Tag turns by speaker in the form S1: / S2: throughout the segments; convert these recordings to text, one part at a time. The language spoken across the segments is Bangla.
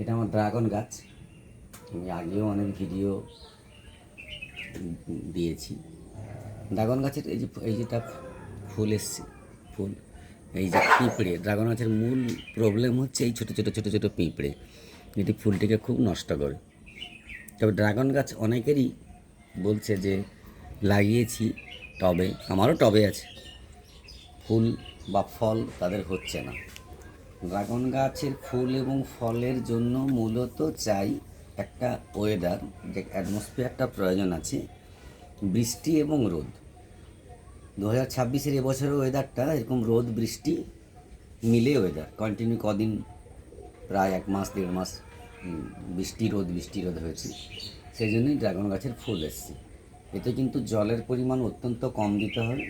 S1: এটা আমার ড্রাগন গাছ। আমি আগেও অনেক ভিডিও দিয়েছি। ড্রাগন গাছের এই যেটা ফুল এসছে, ফুল এই যে পিঁপড়ে, ড্রাগন গাছের মূল প্রবলেম হচ্ছে এই ছোটো ছোটো ছোটো ছোটো পিঁপড়ে, এটি ফুলটিকে খুব নষ্ট করে। তবে ড্রাগন গাছ অনেকেরই বলছে যে লাগিয়েছি টবে, আমারও টবে আছে, ফুল বা ফল তাদের হচ্ছে না। ড্রাগন গাছের ফুল এবং ফলের জন্য মূলত চাই একটা ওয়েদার, যে অ্যাটমসফিয়ারটা প্রয়োজন আছে, বৃষ্টি এবং রোদ। 2026-এর এবছরের ওয়েদারটা এরকম রোদ বৃষ্টি মিলে ওয়েদার, কন্টিনিউ কদিন প্রায় 1 মাস 1.5 মাস বৃষ্টি রোদ হয়েছে। সেই জন্যই ড্রাগন গাছের ফুল এসছে। এতে কিন্তু জলের পরিমাণ অত্যন্ত কম দিতে হবে।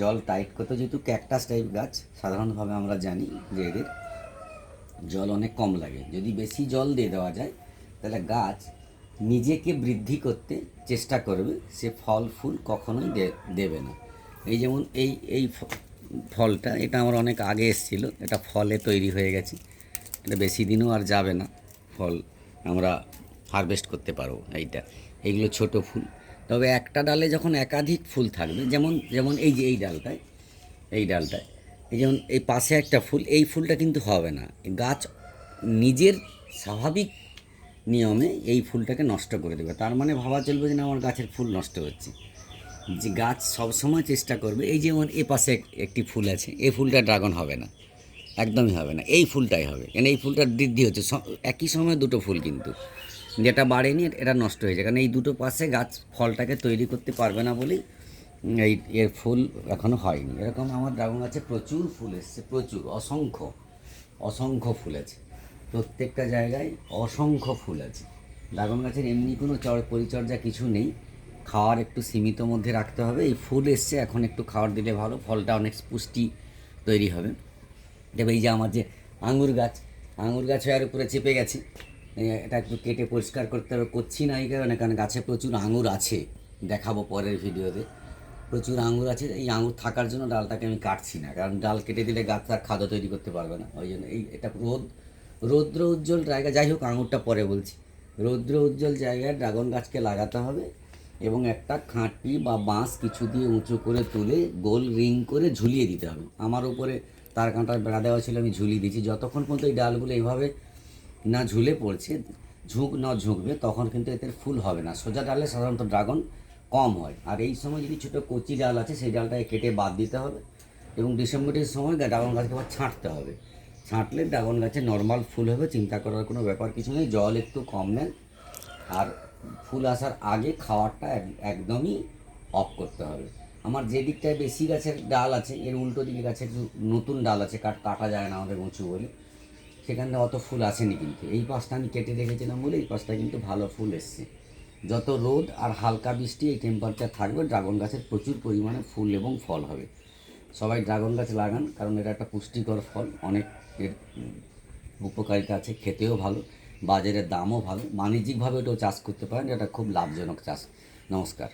S1: জল টাইট করতে, যেহেতু ক্যাকটাস টাইপ গাছ, সাধারণভাবে আমরা জানি যে এদের জল অনেক কম লাগে। যদি বেশি জল দিয়ে দেওয়া যায় তাহলে গাছ নিজেকে বৃদ্ধি করতে চেষ্টা করবে, সে ফল ফুল কখনোই দেবে না। এই যেমন এই ফলটা, এটা আমার অনেক আগে এসেছিলো, এটা ফলে তৈরি হয়ে গেছে, এটা বেশি দিনও আর যাবে না, ফল আমরা হারভেস্ট করতে পারবো। এইগুলো ছোট ফুল। তবে একটা ডালে যখন একাধিক ফুল থাকবে, যেমন যেমন এই যে এই ডালটায় এই যেমন এই পাশে একটা ফুল, এই ফুলটা কিন্তু হবে না, গাছ নিজের স্বাভাবিক নিয়মে এই ফুলটাকে নষ্ট করে দেবে। তার মানে ভাবা চলবে যে না, আমার গাছের ফুল নষ্ট হচ্ছে। যে গাছ সবসময় চেষ্টা করবে, এই যেমন এ পাশে একটি ফুল আছে, এই ফুলটা ড্রাগন হবে না, একদমই হবে না, এই ফুলটাই হবে, কারণ এই ফুলটার বৃদ্ধি হচ্ছে একই সময় দুটো ফুল, কিন্তু যেটা বাড়েনি এটা নষ্ট হয়ে যায়, কারণ এই দুটো পাশে গাছ ফলটাকে তৈরি করতে পারবে না বলেই এর ফুল এখনও হয়নি। এরকম আমার ড্রাগন গাছে প্রচুর ফুল এসছে, প্রচুর, অসংখ্য ফুল আছে, প্রত্যেকটা জায়গায় অসংখ্য ফুল আছে। ড্রাগন গাছের এমনি কোনো পরিচর্যা কিছু নেই, খাওয়ার একটু সীমিত মধ্যে রাখতে হবে। এই ফুল এসছে, এখন একটু খাওয়ার দিলে ভালো, ফলটা অনেক পুষ্টি তৈরি হবে। তবে এই যে আমার যে আঙুর গাছ আর উপরে চেপে গেছে, এটা একটু কেটে পরিষ্কার করতে হবে, করছি না এই কারণে, কারণ গাছে প্রচুর আঙুর আছে, দেখাবো পরের ভিডিওতে। প্রচুর আঙুর আছে, এই আঙুর থাকার জন্য ডালটাকে আমি কাটছি না, কারণ ডাল কেটে দিলে গাছ তার খাদ্য তৈরি করতে পারবে না। ওই জন্য এটা রৌদ্র উজ্জ্বল জায়গা, যাই হোক আঙুরটা পরে বলছি। রৌদ্র উজ্জ্বল জায়গায় ড্রাগন গাছকে লাগাতে হবে এবং একটা খাঁটি বা বাঁশ কিছু দিয়ে উঁচু করে তুলে গোল রিং করে ঝুলিয়ে দিতে হবে। আমার উপরে তার কাঁটার বেড়া দেওয়া ছিল, আমি ঝুলিয়ে দিয়েছি। যতক্ষণ পর্যন্ত এই ডালগুলো এইভাবে না ঝুলে পড়ছে, ঝুঁকবে, তখন কিন্তু এতে ফুল হবে না। সোজা ডালে সাধারণত ড্রাগন কম হয়। আর এই সময় যদি ছোটো কচি ডাল আছে, সেই ডালটাকে কেটে বাদ দিতে হবে এবং ডিসেম্বরের সময় ড্রাগন গাছকে আবার ছাঁটতে হবে। ছাঁটলে ড্রাগন গাছে নর্মাল ফুল হবে, চিন্তা করার কোনো ব্যাপার কিছু নেই। জল একটু কম নেন, আর ফুল আসার আগে খাওয়ারটা একদমই অফ করতে হবে। আমার যে দিকটায় বেশি গাছের ডাল আছে, এর উল্টো দিকে গাছের নতুন ডাল আছে, কাটা যায় না আমাদের উঁচু বলে, সেখানে অত ফুল আসেনি। কিন্তু এই পাশটা আমি কেটে রেখেছিলাম বলে এই পাশটা কিন্তু ভালো ফুল এসছে। যত রোদ আর হালকা বৃষ্টি এই টেম্পারেচার থাকবে, ড্রাগন গাছের প্রচুর পরিমাণে ফুল এবং ফল হবে। সবাই ড্রাগন গাছ লাগান, কারণ এটা একটা পুষ্টিকর ফল, অনেক এর উপকারিতা আছে, খেতেও ভালো, বাজারের দামও ভালো, বাণিজ্যিকভাবে এটাও চাষ করতে পারেন, এটা খুব লাভজনক চাষ। নমস্কার।